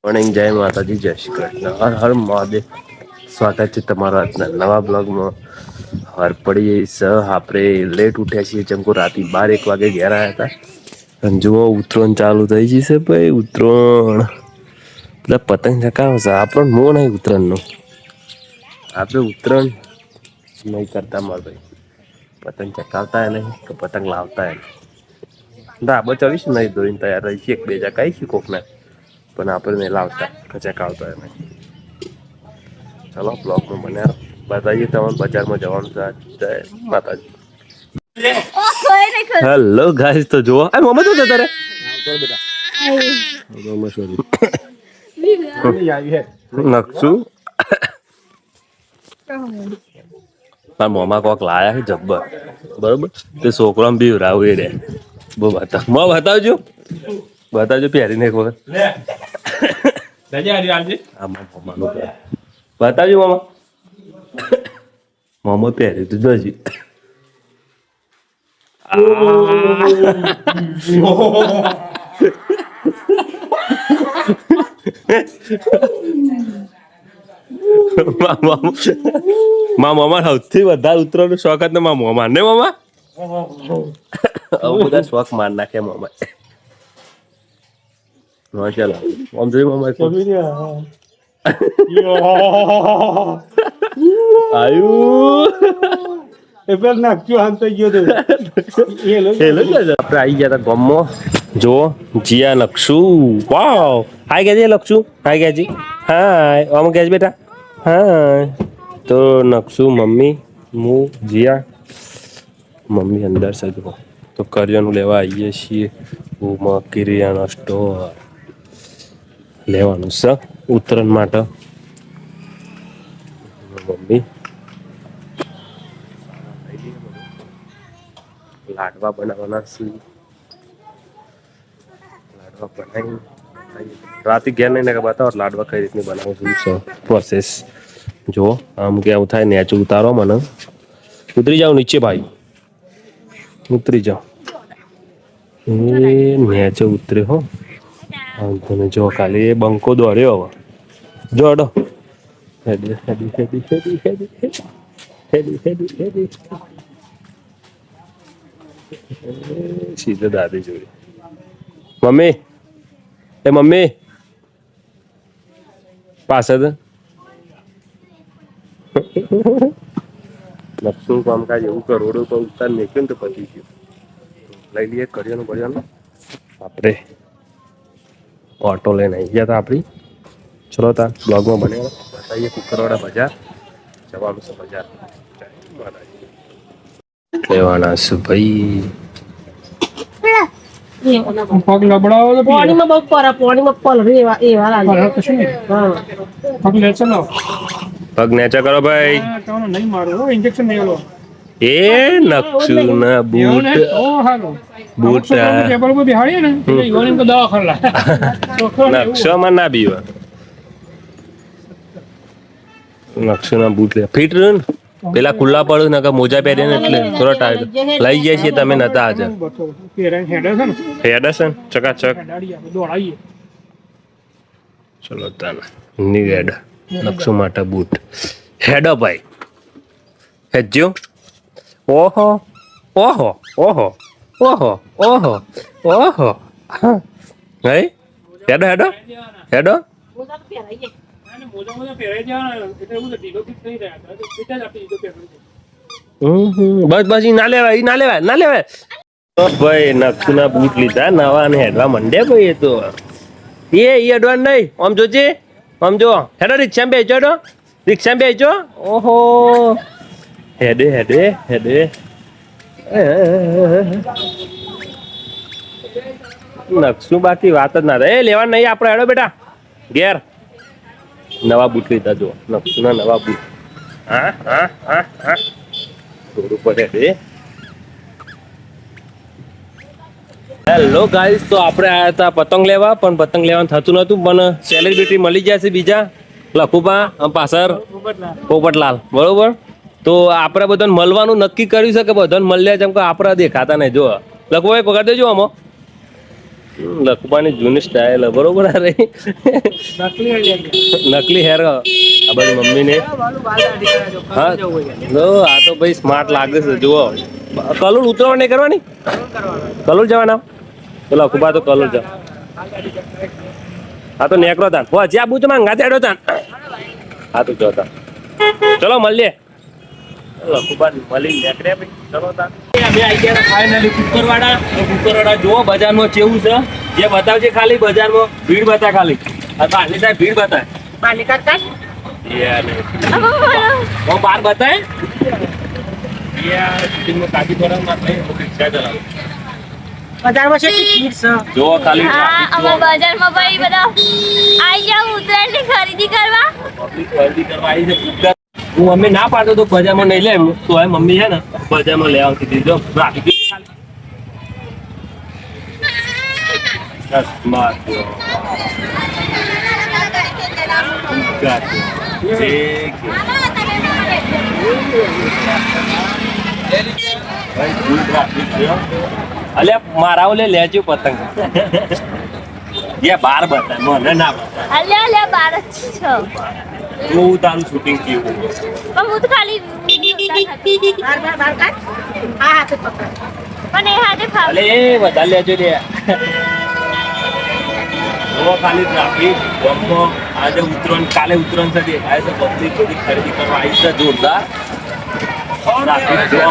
Morning, જય માતાજી, જય શ્રી કૃષ્ણ, હર હર મહાદેવ. સ્વાગત છે તમારા આજના નવા બ્લોગમાં. હવાર પડી સ આપડે લેટ ઉઠ્યા છીએ જેમ રાતે 12-1 વાગે ઘેર આયા હતા. અને જુઓ ઉત્તરોણ ચાલુ થઈ જશે ભાઈ ઉત્તરોણ. પેલા પતંગ ચકાવશે આપણો મો નહીં ઉતરાયણ નો. આપડે ઉત્તરાયણ નહી કરતા માર ભાઈ. પતંગ ચકાવતા હે નહીં તો પતંગ લાવતા હે. ધાબા ચડીશું નહીં ધોઈને તૈયાર રહીશું એક બે જગ્યાએ કોકના. પણ આપણે નહીં લાવતા ચકાવતા એને. ચાલો બ્લોગમાં બન્યા રહો. બતાઈએ તમને બજારમાં જવાનું છે જય માતાજી. હેલો ગાઈસ તો જુઓ આ મોમાં તો જતા રે નકશું મારા મોમાં કોક લાયા છે જબ્બર બરોબર તે છોકરો બી રાવું રે બહુ બતાવજો પહેરીને એક વખત બતાવજો મામા મોમો પહેરી તું જોજી મામા સૌથી વધારે ઉતરવાનો શોખ હતો મામા ને મામા આવું બધા શોખ માર નાખે મામા માશાલ્લાહ આમ જોઈ મામા આયુ આપણે આવી ગયા હતા ગામમાં જો જીયા લક્ષુ વાવ હાય ગયા લક્ષુ હાય ગયાજી હાય આમ ગયા બેટા હા તો નકશુ મમ્મી હું જીયા મમ્મી અંદર સજો તો કરિયાનું લેવા આવીએ છીએ ઉમા કિરિયાના સ્ટોર લેવાનું છે ઉત્તરાયણ માટે મમ્મી લાડવા બનાવવાના છે લાડવા બનાવી રાતે ઘેર નહીં ને બતાવો લાડવા કઈ રીતની બનાવું છું પ્રોસેસ જો આમ કે આવું થાય નેચું ઉતારો મને ઉતરી જાઓ નીચે ભાઈ ઉતરી જાઓ એ નેચે ઉતરે હો તને જો ખાલી એ બંકો દોડ્યો હવે જો અડો હેડી હેડી હેડી હેડી હેડી હેડી હેડી હેડી સીધે દાદી જોઈ મમ્મી એ મમ્મી પાછળ નકશું કામકાજ એવું કરોડો તો ઉતાર નીકળે ને તો પતી ગયું લઈ લઈએ કરિયાનું બરિયાનું આપણે ઓટો લઈને આવી ગયા હતા આપણી ચલો તાર બ્લોગમાં બને બતાવીએ કુકરવાડા બજાર જવાનું છે બજાર લેવાના છે ભાઈ પગ લબડાવો તો પાણીમાં બહુ પાણીમાં પલરે એવા લાગે પગ નેચા પગ નેચા કરો ભાઈ નહીં મારો ઇન્જેક્શન નહીં લો એ નકશુ ના બૂટ બૂટ ટેબલ પર બેહાડીએ ને ઈવનિંગ તો દવા ખરલા નકશામાં ના બીવા નકશુ ના બૂટ લે ફિટ રહ્યો ને પેલા ખુલ્લા પડે ને મોજા પહેરીને એટલે થોડા ટાઈટ લઈ જાય છે તમે નતા આજે હેડસન ચકાચક ચલો તાન ની હેડ નકશો માટે બૂટ હેડો ભાઈ હેજો ઓહો ઓહો ઓહો ઓહો ઓહો ઓહો હે હેડો હેડો હેડો બસ બસ ના લેવાય ના લેવાય ના લેવાય ભાઈ નકશુ ના બૂટ લીધા નવા ને હેડવા મંડે ભાઈ એ તો એ અડવાન નહીં આમ જોજે આમ જો હેડો રિક્ષા બેચો તો રિક્ષા બેચો ઓહો હેડે હેડે હેડે નકશુ બાકી વાત જ ના રહે લેવા નહીં આપણે હેડો બેટા ઘેર નવા બૂટ લીધા જો નકશુના નવા બૂટ હા હા હા હા રોડ ઉપર હેડે હેલો ગાઈસ તો આપણે આવ્યા હતા પતંગ લેવા પણ પતંગ લેવાનું થતું નતું પણ સેલિબ્રિટી મળી ગયા છે બીજા લખુબા પાછળ પોપટલાલ બરોબર તો આપણે બધાને મળવાનું નક્કી કર્યું છે કે બધાને મળ્યા જેમ કે આપણે દેખાતા નહીં જો લખુભાઈ પકડ દેજો આમાં લખવાની જૂની સ્ટાઇલ બરોબર અરે નકલી હેર આ બાજુ મમ્મી ને હા આ તો ભાઈ સ્માર્ટ લાગે છે જુઓ કલર ઉતરવા નહીં કરવાની કલર જવાના પેલો લખુબા તો કલર જાવ હા તો નેકરો તાન જ્યાં બું તો માંગા તેડો તાન હા તો જોતા ચલો મળીએ લખુબા મળી નેકરે ચલો તાન અમે આવી ગયા ફાઇનલી કુકરવાડા જુઓ બજારમાં કેવું છે જે બતાવજે ખાલી બજારમાં ભીડ બતા ખાલી બારની સાહેબ ભીડ બતાય બારની કરતા બાર બતાય કાજી થોડા રિક્ષા ચલાવે બજારમાં છે ભીડ છે જો ખાલી બજારમાં ભાઈ બધા આઈ જાવ ઉત્તરાયણની ખરીદી કરવા આવી છે હું મમ્મી ના પાડતો તો બજારમાં નહીં લે તો હવે મમ્મી છે ને બજારમાં લેવા આવતી હતી જો ટ્રાફિક અલ્યા મારા ઓલે લેજો પતંગ બાર બતાય મને ના બતાય અલ્યા બાર જ છો હું તારું શૂટિંગ કેવું પણ હું તો ખાલી બાર કાઢ આ હાથે પકડ પણ એ હાથે ફાવ અલે વધારે લેજો લે ઓ ખાલી ટ્રાફિક ગમો આજે ઉતરણ કાલે ઉતરણ છે દેખાય છે પબ્લિક બધી ખરીદી કરવા આવી છે જોરદાર ટ્રાફિક જો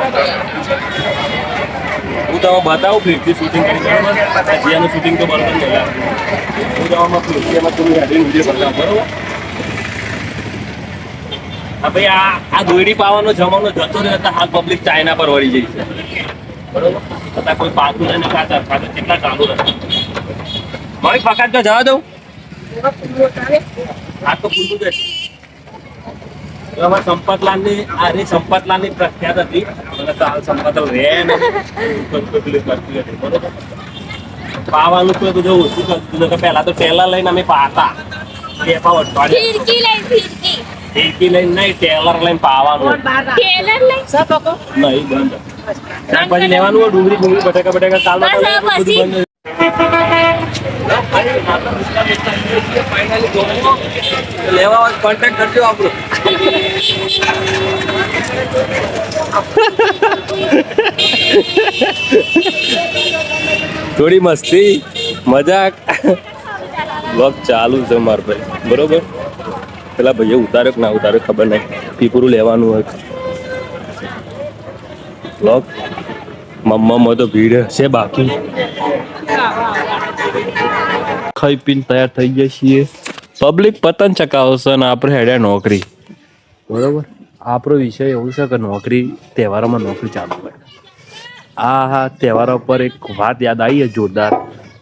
હું તો બતાવું ફ્લિપથી શૂટિંગ કરી બરાબર જીયાનું શૂટિંગ તો બરાબર નહીં હું તો આમાં ફ્લિપથી થોડું હેડિંગ વિડીયો બતાવું બરાબર હા ભાઈ આ દોયડી પાવાનો જમાનો જતો રહેતા હાલ પબ્લિક ચાઇના પર વળી જઈ છે બરોબર છતાં કોઈ પાકું નહીં ખાતા કેટલા ચાલુ રહે મારી પકાત તો જવા દઉં આ તો પૂરું જ સંપતલાલની સંપતલાલની પ્રખ્યાત હતી અને કાલ સંપતલાલ રે બરોબર પાવાનું તો જો ઓછું કરતું પહેલા તો ટેલર લઈને અમે પાતા ફિરકી લઈને નહીં ટેલર લઈને પાવાનું નહીં બંધ શાકભાજી લેવાનું હોય ડુંગળી બટાકા કાલ લેવા કોન્ટેક્ટ કરજો આપણો થોડી મસ્તી મજાક વ્લોગ ચાલુ છે માર ભાઈ બરોબર પેલા ભાઈએ ઉતાર્યો કે ના ઉતાર્યો ખબર નહીં પીપુરું લેવાનું હોય વ્લોગ મમ્મામાં તો ભીડ છે બાકી ખાઈ પીને તૈયાર થઈ ગયા છીએ પબ્લિક પતંગ ચકાવશે અને આપણે હેડ્યા નોકરી બરોબર આપણો વિષય એવું છે કે નોકરી તહેવારોમાં નોકરી ચાલુ હોય હા તહેવારો પર એક વાત યાદ આવી જોરદાર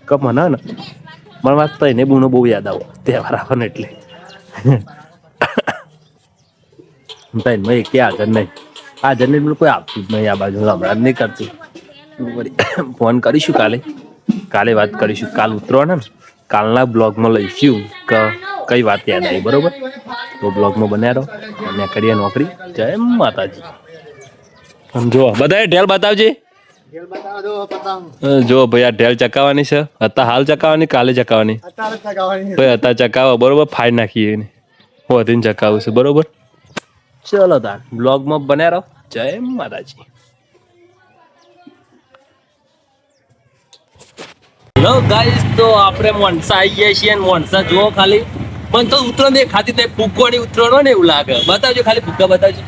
કે મને ને મને વાત તો એને બૂનો બહુ યાદ આવો તહેવાર આવે ને એટલે મેં એક હાજર નહીં હાજર નહીં કોઈ આપતું જ નહીં આ બાજુ હમણાં જ નહીં કરતું ફોન કરીશું કાલે વાત કરીશું કાલ ઉતરવાના ને કાલના બ્લોગમાં લઈશું કે કઈ વાત યાદ આવી બરોબર તો બ્લોગમાં બન્યા રહો અને કરીએ નોકરી જય માતાજી જો બધાએ ઢેલ બતાવજે જો ભાઈ આ ઢેલ ચકાવવાની છે અત્યારે હાલ ચકાવવાની કાલે ચકાવવાની ભાઈ અત્યારે ચકાવો બરોબર ફાઈ નાખીએ એને વધીને ચકાવું છે બરોબર ચલો તાર બ્લોગમાં બન્યા રહો જય માતાજી હેલો ગાઈસ તો આપણે મોનસા આવી ગયા છીએ મોનસા જુઓ ખાલી મને તો ઉતરણ દેખાતી તે ફૂગવાની ઉતરણ હોય ને એવું લાગે બતાવજો ખાલી ફૂગા બતાવજો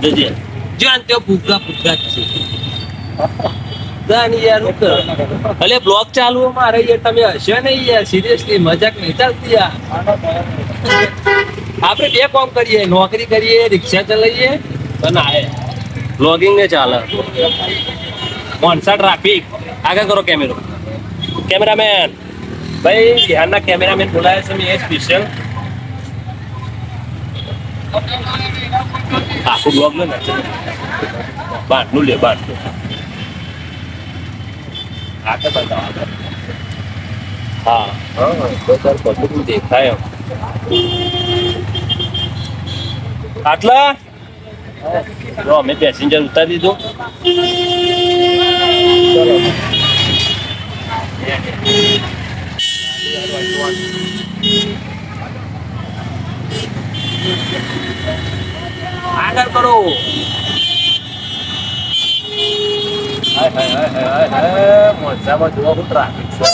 જોજે જાન તે ફૂગા જ છે યાર અલે બ્લોગ ચાલુ મારે યાર તમે હશે ને યાર સિરિયસલી મજાક નહીં ચાલતી યાર આપણે બે કામ કરીએ નોકરી કરીએ રિક્ષા ચલાવીએ અને આ બ્લોગિંગ ને ચાલે મોનસા ટ્રાફિક આગળ કરો કેમેરામેન ભાઈ બિહારના કેમેરામેન બોલાયા છે મેં સ્પેશિયલ આખું બ્લોગ લે ને બાટનું લે બાટનું આગળ બતાવો હા તો સર બધું દેખાય આટલા જો અમે પેસેન્જર ઉતારી દીધો ચલો આગળ કરો. મોજામાં જોવા હું ટ્રાફિક છે.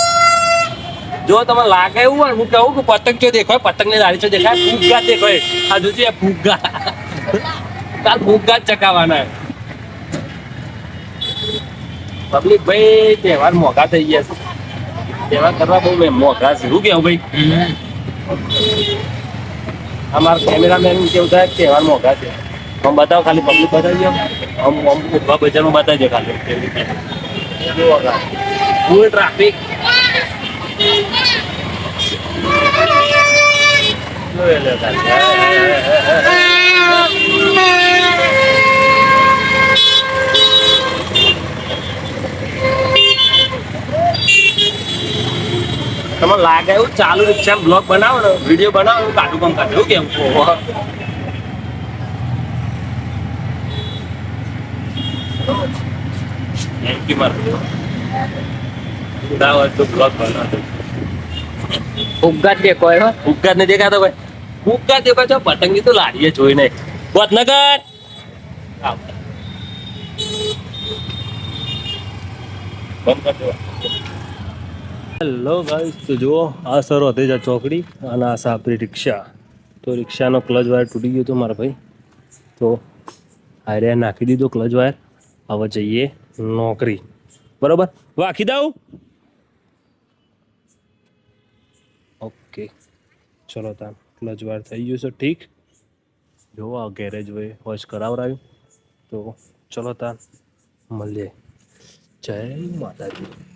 જો તમને લાગે એવું હોય હું કહું કે પતંગ ચો દેખાય, પતંગ ની દાડી ચો દેખાય, ફુગ્ગા દેખાય. આ જોજે ફુગ્ગા, તાર ફુગ્ગા જ ચકાવવાના. પબ્લિક ભાઈ તહેવાર મોંઘા થઈ ગયા છે. તહેવાર કરવા બહુ મોંઘા છે. શું કેવું ભાઈ? અમારા કેમેરામેન કેવું થાય તહેવાર મોંઘા છે. આમ બતાવો ખાલી પબ્લિક બતાવી દો. આમ ઉભા બજારમાં બતાવજો ખાલી. Full traffic. તમને લાગે એવું ચાલુ રિક્ષા બ્લોગ બનાવો ને વિડીયો બનાવો એવું કાઢું કામ કાઢું કેમ ફુગ્ગા દેખાય ફુગ્ગા ને દેખાતો ભાઈ, ફુગ્ગા દેખાય છે. પતંગી તો લાડીએ જોઈ નહીં. વડનગર હેલો ગાઈસ, તો જુઓ આ સર હતી જ ચોકડી અને આ આપણી રિક્ષા. તો રિક્ષાનો ક્લચ વાયર તૂટી ગયો હતો મારા ભાઈ, તો આરે નાખી દીધો ક્લચ વાયર. હવે જઈએ નોકરી. બરોબર, વાખી દઉં. ઓકે ચલો તાન ક્લચ વાયર થઈ ગયું છે ઠીક. જો આ ગેરેજ વોશ કરાવરાયું. તો ચલો તાન મળીએ. જય માતાજી.